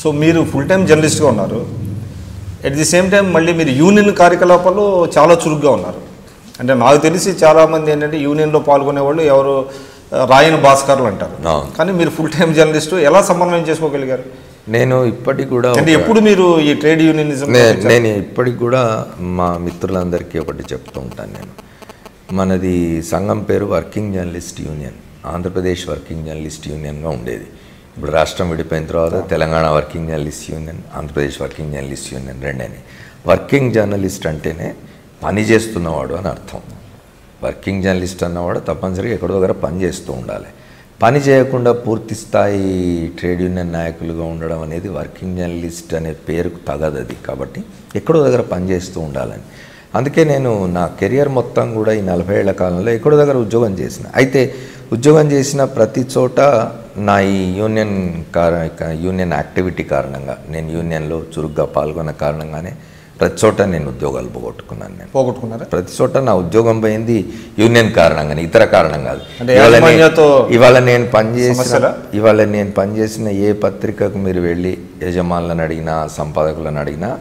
So మీరు full time జర్నలిస్ట్గా ఉన్నారు, ఎట్ ది సేమ్ టైం మళ్ళీ మీరు యూనియన్ కార్యకలాపాలు చాలా చురుగ్గా ఉన్నారు. అంటే నాకు తెలిసి చాలామంది ఏంటంటే యూనియన్లో పాల్గొనే వాళ్ళు ఎవరు రాయన భాస్కర్లు అంటారు, కానీ మీరు ఫుల్ టైం జర్నలిస్టు ఎలా సమన్వయం చేసుకోగలిగారు? నేను ఇప్పటికి కూడా అంటే ఎప్పుడు మీరు ఈ ట్రేడ్ యూనియనిజం? నేను ఇప్పటికి కూడా మా మిత్రులందరికీ ఒకటి చెప్తూ ఉంటాను. నేను మనది సంఘం పేరు working journalist union, Andhra Pradesh working journalist యూనియన్గా ఉండేది. ఇప్పుడు రాష్ట్రం విడిపోయిన తర్వాత Telangana working journalist union, Andhra Pradesh working journalist union రెండని. వర్కింగ్ జర్నలిస్ట్ అంటేనే పని చేస్తున్నవాడు అని అర్థం. వర్కింగ్ జర్నలిస్ట్ అన్నవాడు తప్పనిసరిగా ఎక్కడో దగ్గర పని చేస్తూ ఉండాలి. పని చేయకుండా పూర్తి స్థాయి ట్రేడ్ యూనియన్ నాయకులుగా ఉండడం అనేది వర్కింగ్ జర్నలిస్ట్ అనే పేరుకు తగదది. కాబట్టి ఎక్కడో దగ్గర పని చేస్తూ ఉండాలని. అందుకే నేను నా కెరియర్ మొత్తం కూడా ఈ 40 ఏళ్ల కాలంలో ఎక్కడో దగ్గర ఉద్యోగం చేసిన. అయితే ఉద్యోగం చేసిన ప్రతి చోట నా ఈ యూనియన్ యాక్టివిటీ కారణంగా, నేను యూనియన్లో చురుగ్గా పాల్గొన్న కారణంగానే ప్రతి చోట నేను ఉద్యోగాలు పోగొట్టుకున్నారా? ప్రతి చోట నా ఉద్యోగం పోయింది యూనియన్ కారణంగానే, ఇతర కారణం కాదు. ఇవాళ నేను పనిచేసిన ఏ పత్రికకు మీరు వెళ్ళి యజమానులను అడిగినా, సంపాదకులను అడిగినా,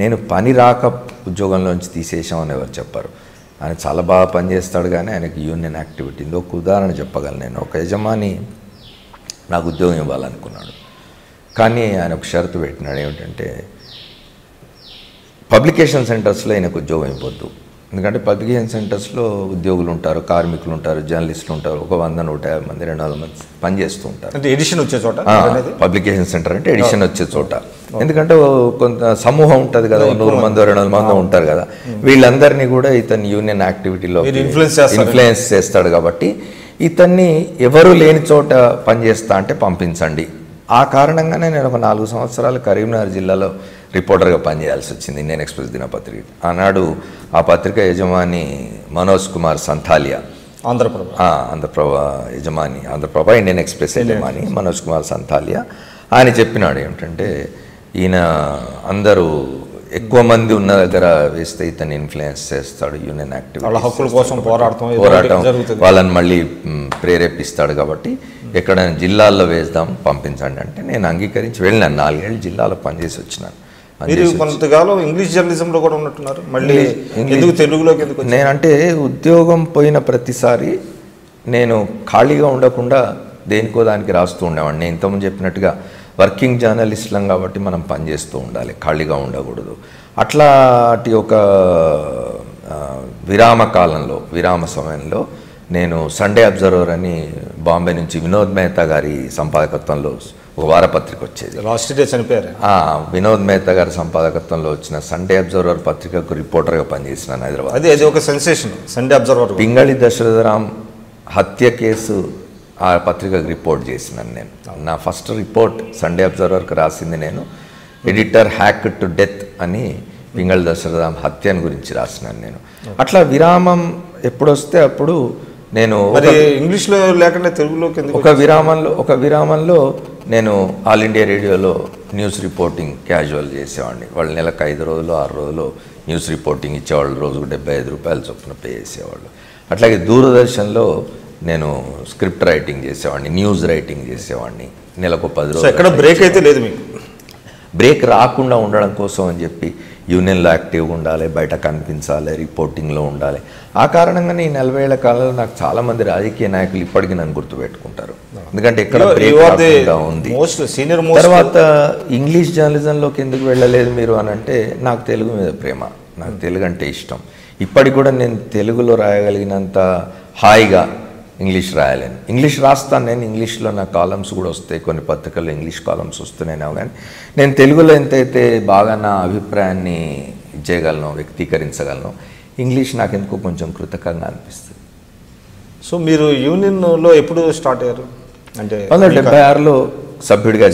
నేను పని రాక ఉద్యోగంలోంచి తీసేసామని ఎవరు చెప్పారు. ఆయన చాలా బాగా పనిచేస్తాడు, కానీ ఆయనకి యూనియన్ యాక్టివిటీ ఉంది. ఒక ఉదాహరణ చెప్పగలను నేను. ఒక యజమాని నాకు ఉద్యోగం ఇవ్వాలనుకున్నాడు, కానీ ఆయన ఒక షరతు పెట్టినాడు. ఏమిటంటే పబ్లికేషన్ సెంటర్స్లో ఆయనకు ఉద్యోగం ఇవ్వద్దు. ఎందుకంటే పబ్లికేషన్ సెంటర్స్లో ఉద్యోగులు ఉంటారు, కార్మికులు ఉంటారు, జర్నలిస్టులు ఉంటారు. ఒక 100-150 మంది, 200 మంది పనిచేస్తూ ఉంటారు. అంటే ఎడిషన్ వచ్చే చోట పబ్లికేషన్ సెంటర్ అంటే ఎడిషన్ వచ్చే చోట. ఎందుకంటే కొంత సమూహం ఉంటుంది కదా, 100 మంది 200 మంది ఉంటారు కదా. వీళ్ళందరినీ కూడా ఇతని యూనియన్ యాక్టివిటీలో ఇన్ఫ్లుయెన్స్ చేస్తాడు. కాబట్టి ఇతన్ని ఎవరు లేని చోట పనిచేస్తా అంటే పంపించండి. ఆ కారణంగానే నేను ఒక 4 సంవత్సరాలు కరీంనగర్ జిల్లాలో రిపోర్టర్గా పనిచేయాల్సి వచ్చింది, ఇండియన్ ఎక్స్ప్రెస్ దినపత్రిక. ఆనాడు ఆ పత్రిక యజమాని మనోజ్ కుమార్ సంథాలియా, ఆంధ్రప్రభ యజమాని, ఆంధ్రప్రభ ఇండియన్ ఎక్స్ప్రెస్ యజమాని మనోజ్ కుమార్ సంథాలియా. ఆయన చెప్పినాడు ఏమిటంటే, ఈయన అందరూ ఎక్కువ మంది ఉన్న దగ్గర వేస్తే ఇతను ఇన్ఫ్లుయెన్స్ చేస్తాడు, యూనియన్ యాక్టివిటీ హక్కుల కోసం పోరాటం వాళ్ళని మళ్ళీ ప్రేరేపిస్తాడు. కాబట్టి ఎక్కడైనా జిల్లాల్లో వేద్దాం, పంపించండి అంటే నేను అంగీకరించి వెళ్ళినాను. 4 ఏళ్ళు జిల్లాలో పనిచేసి వచ్చినాను. కొంతకాలం ఇంగ్లీష్ జర్నలిజంలో కూడా ఉన్నట్టున్నారు, మళ్ళీ ఎందుకు తెలుగులోకి ఎందుకు? నేనంటే ఉద్యోగం పోయిన ప్రతిసారి నేను ఖాళీగా ఉండకుండా దేనికో దానికి రాస్తూ ఉండేవాడిని. నేను ఇంతకుముందు చెప్పినట్టుగా వర్కింగ్ జర్నలిస్టులం కాబట్టి మనం పనిచేస్తూ ఉండాలి, ఖాళీగా ఉండకూడదు. అట్లాంటి ఒక విరామ సమయంలో నేను సండే అబ్జర్వర్ అని బాంబే నుంచి వినోద్ మెహతా గారి సంపాదకత్వంలో ఒక వారపత్రిక వచ్చేది. లాస్ట్ డే చనిపోయారు. వినోద్ మెహతా గారి సంపాదకత్వంలో వచ్చిన సండే అబ్జర్వర్ పత్రికకు రిపోర్టర్గా పనిచేసినాను హైదరాబాద్. అది ఒక sensation Sunday observer. Pingali Dasaratha Ram హత్య కేసు ఆ పత్రికకు రిపోర్ట్ చేసినాను నేను. నా ఫస్ట్ రిపోర్ట్ సండే అబ్జర్వర్కి రాసింది నేను. ఎడిటర్ హ్యాక్ టు డెత్ అని పింగళి దశరథరామ్ హత్యను గురించి రాసినాను నేను. అట్లా విరామం ఎప్పుడు వస్తే అప్పుడు నేను ఇంగ్లీష్లో లేకుండా తెలుగులోకి ఒక విరామంలో నేను ఆల్ ఇండియా రేడియోలో న్యూస్ రిపోర్టింగ్ క్యాజువల్ చేసేవాడిని. వాళ్ళు నెలకు 5 రోజులు 6 రోజులు న్యూస్ రిపోర్టింగ్ ఇచ్చేవాళ్ళు. రోజుకు 75 రూపాయలు చొప్పున పే చేసేవాళ్ళు. అట్లాగే దూరదర్శన్లో నేను స్క్రిప్ట్ రైటింగ్ చేసేవాడిని, న్యూస్ రైటింగ్ చేసేవాడిని. నెలకు 10 రోజులు. ఎక్కడ బ్రేక్ అయితే లేదు మీకు? బ్రేక్ రాకుండా ఉండడం కోసం అని చెప్పి యూనియన్లో యాక్టివ్గా ఉండాలి, బయట కనిపించాలి, రిపోర్టింగ్లో ఉండాలి. ఆ కారణంగానే ఈ 40 ఏళ్ల కాలంలో నాకు చాలామంది రాజకీయ నాయకులు ఇప్పటికీ నన్ను గుర్తుపెట్టుకుంటారు. ఎందుకంటే ఎక్కడ బ్రేక్ రాకుండా ఉంది. తర్వాత ఇంగ్లీష్ జర్నలిజంలోకి ఎందుకు వెళ్ళలేదు మీరు అని అంటే, నాకు తెలుగు మీద ప్రేమ, నాకు తెలుగు అంటే ఇష్టం. ఇప్పటికి కూడా నేను తెలుగులో రాయగలిగినంత హాయిగా ఇంగ్లీష్ రాయలేను. ఇంగ్లీష్ రాస్తాను నేను, ఇంగ్లీష్లో నా కాలమ్స్ కూడా వస్తాయి, కొన్ని పత్రికల్లో ఇంగ్లీష్ కాలమ్స్ వస్తున్నాయినా. కానీ నేను తెలుగులో ఎంతైతే బాగా నా అభిప్రాయాన్ని చేయగలను, వ్యక్తీకరించగలను, ఇంగ్లీష్ నాకు ఎందుకో కొంచెం కృతకంగా అనిపిస్తుంది. సో మీరు యూనియన్లో ఎప్పుడు స్టార్ట్ అయ్యారు? అంటే 1976లో సభ్యుడిగా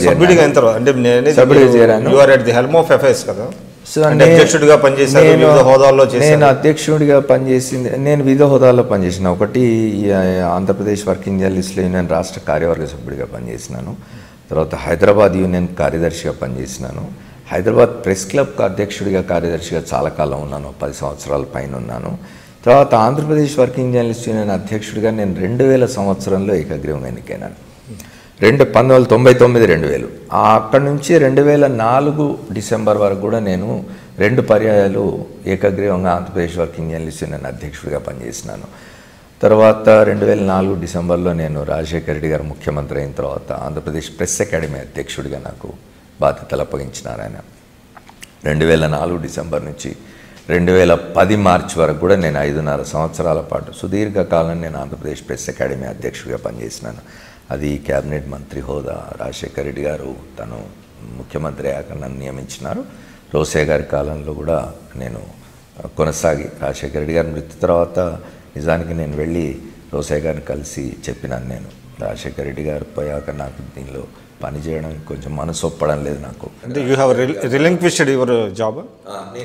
చేరాను. You are at the helm of affairs కదా? అధ్యక్షుడిగా పనిచేశారు, వివిధ హోదాల్లో చేశారు. నేను అధ్యక్షుడిగా పనిచేసింది, నేను వివిధ హోదాల్లో పనిచేసిన. ఒకటి ఆంధ్రప్రదేశ్ వర్కింగ్ జర్నలిస్టుల యూనియన్ రాష్ట్ర కార్యవర్గ సభ్యుడిగా పనిచేసినాను. తర్వాత హైదరాబాద్ యూనియన్ కార్యదర్శిగా పనిచేసినాను. హైదరాబాద్ ప్రెస్ క్లబ్ అధ్యక్షుడిగా కార్యదర్శిగా చాలా కాలం ఉన్నాను, 10 సంవత్సరాల పైన ఉన్నాను. తర్వాత ఆంధ్రప్రదేశ్ వర్కింగ్ జర్నలిస్ట్ యూనియన్ అధ్యక్షుడిగా నేను 2000 సంవత్సరంలో ఏకగ్రీవంగా ఎన్నికైనాను. 1999 2000. అక్కడి నుంచి 2004 డిసెంబర్ వరకు కూడా నేను 2 పర్యాయాలు ఏకగ్రీవంగా ఆంధ్రప్రదేశ్ వర్కింగ్ జర్నలిస్ట్ యూనియన్ అధ్యక్షుడిగా పనిచేసినాను. తర్వాత 2004 డిసెంబర్లో నేను రాజశేఖర రెడ్డి గారు ముఖ్యమంత్రి అయిన తర్వాత ఆంధ్రప్రదేశ్ ప్రెస్ అకాడమీ అధ్యక్షుడిగా నాకు బాధ్యతలు అప్పగించినారు ఆయన. 2004 డిసెంబర్ నుంచి 2010 మార్చి వరకు కూడా నేను 5.5 సంవత్సరాల పాటు సుదీర్ఘకాలం నేను ఆంధ్రప్రదేశ్ ప్రెస్ అకాడమీ అధ్యక్షుడిగా పనిచేసినాను. అది క్యాబినెట్ మంత్రి హోదా. రాజశేఖర రెడ్డి గారు తను ముఖ్యమంత్రి అయ్యాక నన్ను నియమించినారు. రోసే గారి కాలంలో కూడా నేను కొనసాగి రాజశేఖర రెడ్డి గారి మృతి తర్వాత నిజానికి నేను వెళ్ళి రోసే గారిని కలిసి చెప్పినాను, నేను రాజశేఖర రెడ్డి గారు పోయాక నాకు దీనిలో పనిచేయడం కొంచెం మనసు ఒప్పడం లేదు నాకు. అంటే you have relinquished your job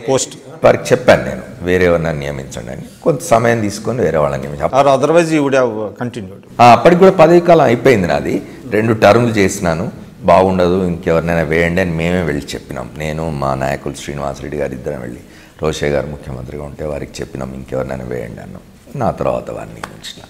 post. వారికి చెప్పాను నేను వేరే ఎవరిని నియమించండి అని. కొంత సమయం తీసుకొని వేరే వాళ్ళని నియమించాను. Otherwise you would have continued. అప్పటికి కూడా పదవి కాలం అయిపోయింది నాది. 2 టర్ములు చేసినాను. బాగుండదు, ఇంకెవరినైనా వేయండి అని మేమే వెళ్ళి చెప్పినాం. నేను మా నాయకులు శ్రీనివాసరెడ్డి గారు ఇద్దరం వెళ్ళి రోషే గారు ముఖ్యమంత్రిగా ఉంటే వారికి చెప్పినాం ఇంకెవరినైనా వేయండి అన్నాం. నా తర్వాత వారిని నియమించిన.